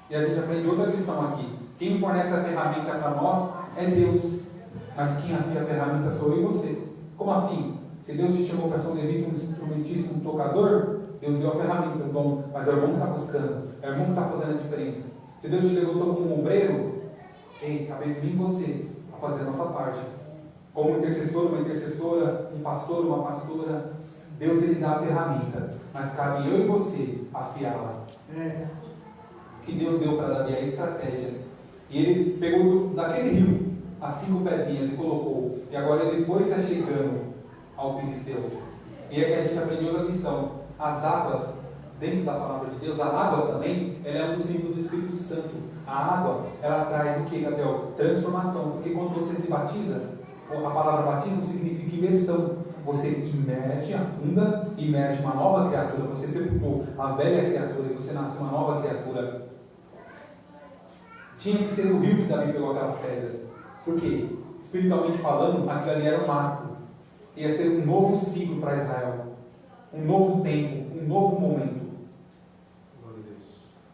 E a gente aprende outra lição aqui. Quem fornece a ferramenta para nós é Deus, mas quem afia a ferramenta sou eu e você. Como assim? Se Deus te chamou para ser um levita, um instrumentista, um tocador, Deus deu a ferramenta, o dom, mas é o irmão que está buscando, é o irmão que está fazendo a diferença. Se Deus te levantou como um obreiro, ei, cabe em você a fazer a nossa parte. Como um intercessor, uma intercessora, um pastor, uma pastora, Deus ele dá a ferramenta, mas cabe eu e você afiá-la. Que Deus deu para Davi a estratégia. E ele pegou daquele rio as 5 pedrinhas e colocou. E agora ele foi se achegando ao filisteu. E é que a gente aprendeu outra lição. As águas, dentro da palavra de Deus, a água também, ela é um dos símbolos do Espírito Santo. A água, ela traz o que, Gabriel? Transformação. Porque quando você se batiza, a palavra batismo significa imersão. Você imerge, afunda, imerge uma nova criatura. Você sepultou a velha criatura e você nasce uma nova criatura. Tinha que ser no rio que Davi pegou aquelas pedras. Por quê? Espiritualmente falando, aquilo ali era um marco. Ia ser um novo ciclo para Israel. Um novo tempo, um novo momento.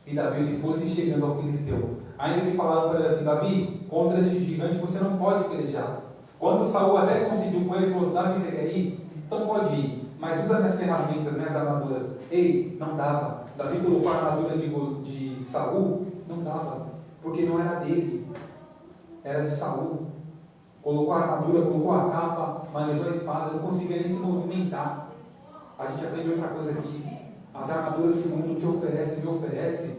E Davi ele foi se chegando ao filisteu. Ainda que falaram para ele assim, Davi, contra esse gigante você não pode pelejar. Quando Saul até conseguiu com ele, falou, Davi, você quer ir? Então pode ir, mas usa minhas ferramentas, minhas armaduras. Ei, não dava. Davi colocou a armadura de Saul, não dava, porque não era dele, era de Saul. Colocou a armadura, colocou a capa, manejou a espada, não conseguia nem se movimentar. A gente aprende outra coisa aqui. As armaduras que o mundo te oferece, me oferece,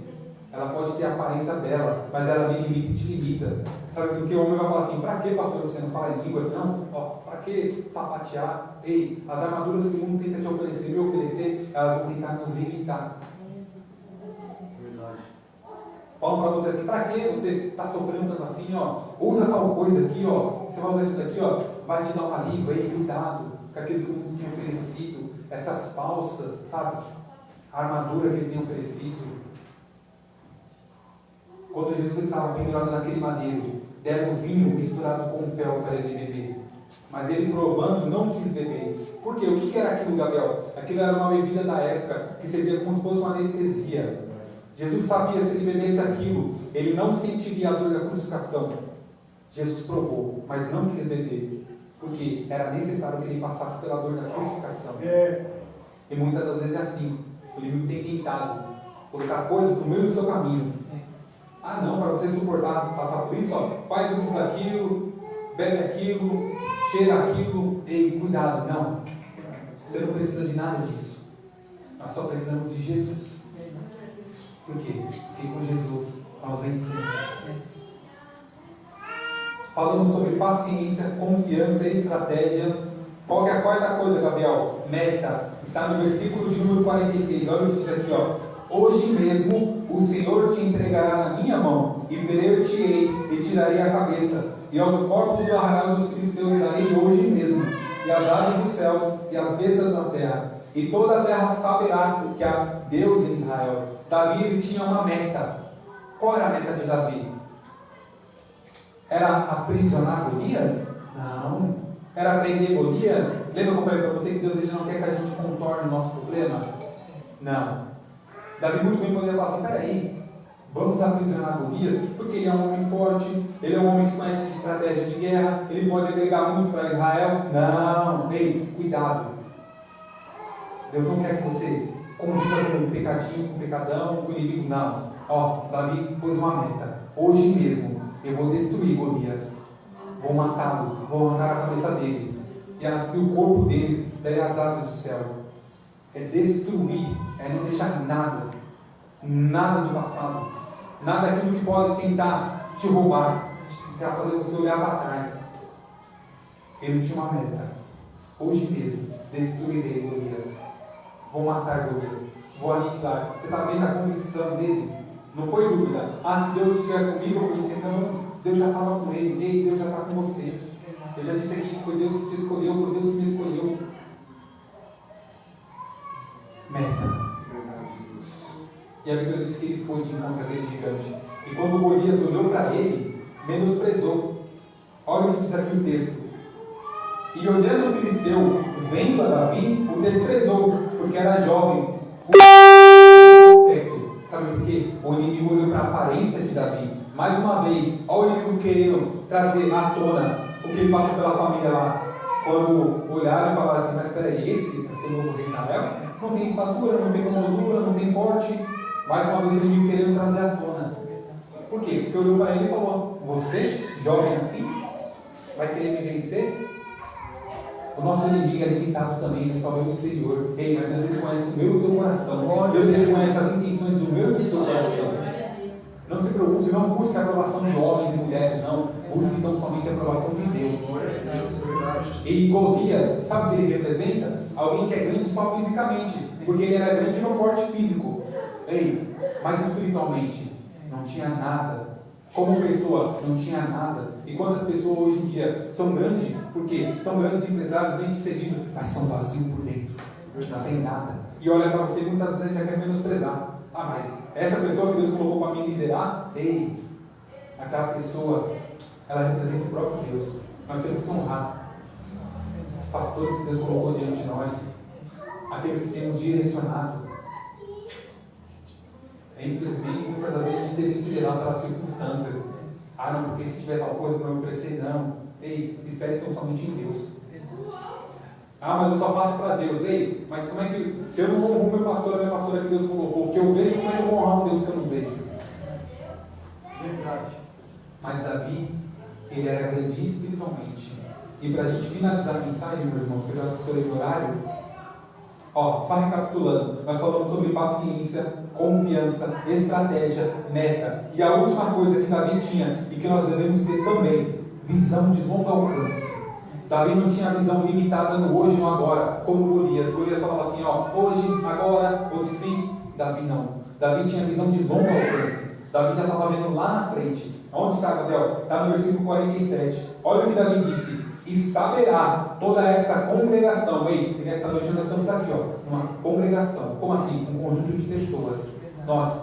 ela pode ter a aparência bela, mas ela me limita e te limita. Sabe porque o homem vai falar assim, para que, pastor, você não fala em línguas? Não, para que sapatear? Ei, as armaduras que o mundo tenta te oferecer, me oferecer, elas vão tentar nos limitar. Verdade. Falam para você assim, para que você está sofrendo tanto assim, usa tal coisa aqui, você vai usar isso daqui, vai te dar um alívio aí, cuidado com aquilo que o mundo tem oferecido, essas falsas, sabe? A armadura que ele tem oferecido. Quando Jesus estava pendurado naquele madeiro, deram vinho misturado com fel para ele beber. Mas ele, provando, não quis beber. Por quê? O que era aquilo, Gabriel? Aquilo era uma bebida da época, que servia como se fosse uma anestesia. Jesus sabia, se ele bebesse aquilo, ele não sentiria a dor da crucificação. Jesus provou, mas não quis beber. Porque era necessário que ele passasse pela dor da crucificação. E muitas das vezes é assim. O inimigo tem tentado colocar coisas no meio do seu caminho. Ah não, para você suportar, passar por isso, faz isso daquilo, bebe aquilo, cheira aquilo. Ei, cuidado, não. Você não precisa de nada disso. Nós só precisamos de Jesus. Por quê? Porque com Jesus nós vencemos. Falamos sobre paciência, confiança e estratégia. Qual que é a quarta coisa, Gabriel? Meta. Está no versículo de número 46. Olha o que diz aqui, Hoje mesmo o Senhor te entregará na minha mão, e ferir-te-ei e tirarei a cabeça, e aos corpos do arraial dos filisteus darei hoje mesmo, e as aves dos céus e as bestas da terra, e toda a terra saberá que há Deus em Israel. Davi ele tinha uma meta. Qual era a meta de Davi? Era aprisionar Golias? Não. Era prender Golias? Lembra que eu falei para você que Deus ele não quer que a gente contorne o nosso problema? Não. Davi muito bem poderia falar assim, peraí, Vamos aprisionar Golias, porque ele é um homem forte, ele é um homem que conhece de estratégia de guerra, ele pode agregar muito para Israel. Não, ei, cuidado. Deus não quer que você conjuga com um pecadinho, com um pecadão, com o inimigo, não. Ó, Davi pôs uma meta. Hoje mesmo eu vou destruir Golias. Vou matá-lo, vou arrancar a cabeça dele. E o corpo dele, daí as aves do céu. É destruir, é não deixar nada do passado, nada daquilo que pode tentar te roubar, tentar fazer você olhar para trás. Ele tinha uma meta. Hoje mesmo, destruirei Golias. Vou matar Golias. Vou aniquilar. Você está vendo a convicção dele? Não foi dúvida. Se Deus estiver comigo, eu pensei, não, Deus já estava com ele. Ei, Deus já está com você. Eu já disse aqui que foi Deus que te escolheu, foi Deus que me escolheu. Meta. E a Bíblia diz que ele foi de encontro àquele gigante. E quando Golias olhou para ele, menosprezou. Olha o que diz aqui o texto. E olhando o filisteu, vendo a Davi, o desprezou, porque era jovem. Sabe por quê? O inimigo olhou para a aparência de Davi. Mais uma vez, olha o inimigo querendo trazer à tona o que ele passou pela família lá. Quando olharam e falaram assim, mas espera aí, esse que está sendo novo rei de Israel, não tem estatura, não tem formosura, não tem porte. Mais uma vez o inimigo querendo trazer à tona. Por quê? Porque olhou para ele e falou, você, jovem assim, vai querer me vencer? O nosso inimigo é limitado também, ele só vê o exterior. Ei, mas Deus ele conhece o meu e o teu coração. Deus ele conhece as intenções do meu e do seu coração. Não se preocupe, não busque a aprovação de homens e mulheres, não. Busque então somente a aprovação de Deus. E Golias, sabe o que ele representa? Alguém que é grande só fisicamente, porque ele era grande no porte físico. Ei, mas espiritualmente não tinha nada. Como pessoa, não tinha nada. E quantas pessoas hoje em dia são grandes, porque são grandes empresários, bem-sucedidos, mas são vazios por dentro. Não tem nada. E olha para você, muitas vezes já quer menosprezar. Mas essa pessoa que Deus colocou para mim liderar, ei, aquela pessoa, ela representa o próprio Deus. Nós temos que honrar os pastores que Deus colocou diante de nós, aqueles que têm nos direcionado. Infelizmente, muitas das vezes a gente deixa se levar pelas circunstâncias. Não, porque se tiver tal coisa para me oferecer, não. Ei, espere tão somente em Deus. Mas eu só faço para Deus. Ei, mas como é que, se eu não honro meu pastor, a minha pastora que Deus colocou, porque eu vejo, como é que eu vou honrar um Deus que eu não vejo? Verdade. Mas Davi, ele era grande espiritualmente. E para a gente finalizar a mensagem, meus irmãos, que eu já estourei o horário, só recapitulando, nós falamos sobre paciência, confiança, estratégia, meta. E a última coisa que Davi tinha, e que nós devemos ter também, visão de longo alcance. Davi não tinha visão limitada no hoje e no agora, como Golias. Golias falava assim, hoje, agora, vou destruir. Davi não. Davi tinha visão de longo alcance. Davi já estava vendo lá na frente. Onde está, Gabriel? Está no versículo 47. Olha o que Davi disse. E saberá toda esta congregação. Ei, e nesta noite nós estamos aqui, numa congregação. Como assim? Um conjunto de pessoas.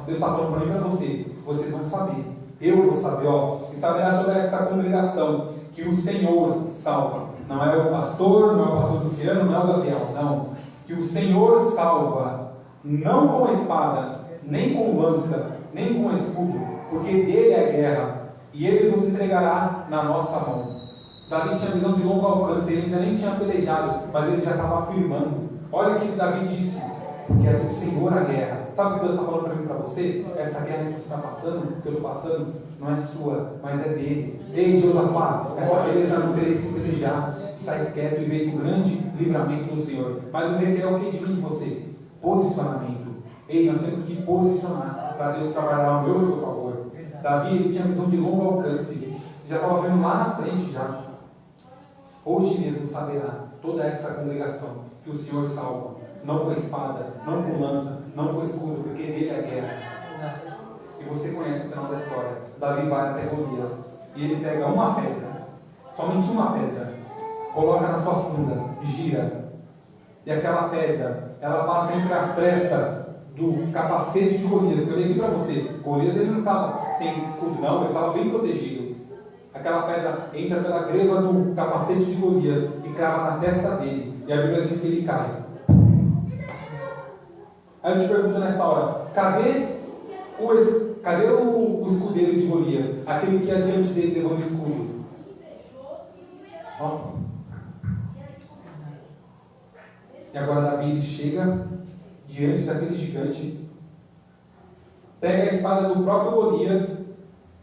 Deus está falando para mim e para você. Vocês vão saber. Eu vou saber, E saberá toda esta congregação que o Senhor salva. Não é o pastor, não é o pastor Luciano, não é o Gabriel, não. Que o Senhor salva, não com espada, nem com lança, nem com escudo, porque dele é a guerra, e ele nos entregará na nossa mão. Davi tinha visão de longo alcance, ele ainda nem tinha pelejado, mas ele já estava afirmando. Olha o que Davi disse, porque é do Senhor a guerra. Sabe o que Deus está falando para mim e para você? Essa guerra que você está passando, que eu estou passando, não é sua, mas é dele. Ei, Josafá, essa beleza nos direitos de pelejar. Sai quieto e veja o grande livramento do Senhor. Mas o rei quer o que de mim de você? Posicionamento. Ei, nós temos que posicionar para Deus trabalhar ao meu seu favor. Davi, ele tinha visão de longo alcance. Já estava vendo lá na frente já. Hoje mesmo saberá toda esta congregação que o Senhor salva. Não com espada, não com lança, não com escudo, porque dele é a guerra. E você conhece o final da história. Davi vai até Golias e ele pega uma pedra, somente uma pedra, coloca na sua funda, gira, e aquela pedra, ela passa entre a fresta do capacete de Golias. Eu olhei aqui para você, Golias ele não estava sem escudo não, ele estava bem protegido. Aquela pedra entra pela greva do capacete de Golias e crava na testa dele, e a Bíblia diz que ele cai. Aí eu te pergunto nessa hora, cadê Cadê o escudeiro de Golias? Aquele que ia diante dele levando o escudo. Ó. E agora Davi ele chega diante daquele gigante, pega a espada do próprio Golias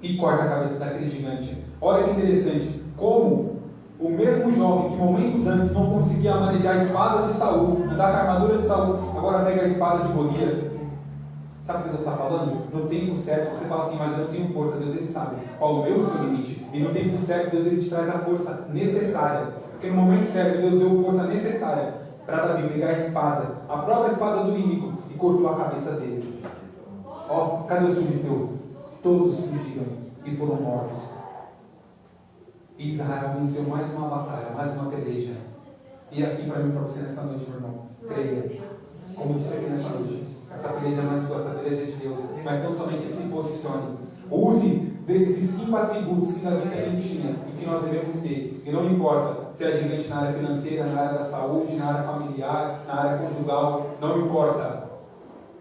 e corta a cabeça daquele gigante. Olha que interessante, como o mesmo jovem que momentos antes não conseguia manejar a espada de Saul, andar com a armadura de Saul, agora pega a espada de Golias. Sabe o que Deus está falando? No tempo certo, você fala assim, mas eu não tenho força. Deus ele sabe qual o meu e o seu limite. E no tempo certo, Deus ele te traz a força necessária. Porque no momento certo, Deus deu força necessária para Davi pegar a espada, a própria espada do inimigo, e cortou a cabeça dele. Ó, cadê os filisteus? Todos fugiram e foram mortos. E Israel venceu mais uma batalha, mais uma peleja. E assim para mim e para você nessa noite, meu irmão. Creia. Como disse aqui nessa noite. Essa peleja não é sua, essa peleja é de Deus. Mas não somente se posicione. Use desses 5 atributos que Davi também tinha e que nós devemos ter. E não importa se é gigante na área financeira, na área da saúde, na área familiar, na área conjugal. Não importa.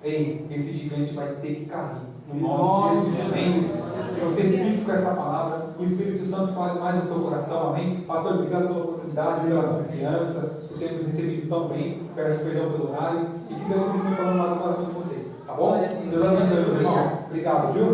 Ei, esse gigante vai ter que cair. No nome de Jesus. Amém. Você fique com essa palavra. O Espírito Santo fale mais no seu coração. Amém. Pastor, obrigado pela oportunidade, pela confiança, por termos recebido tão bem. Peço perdão pelo horário. E que Deus continue falando mais no coração de vocês. Tá bom? Deus abençoe, meus irmãos. Obrigado, viu?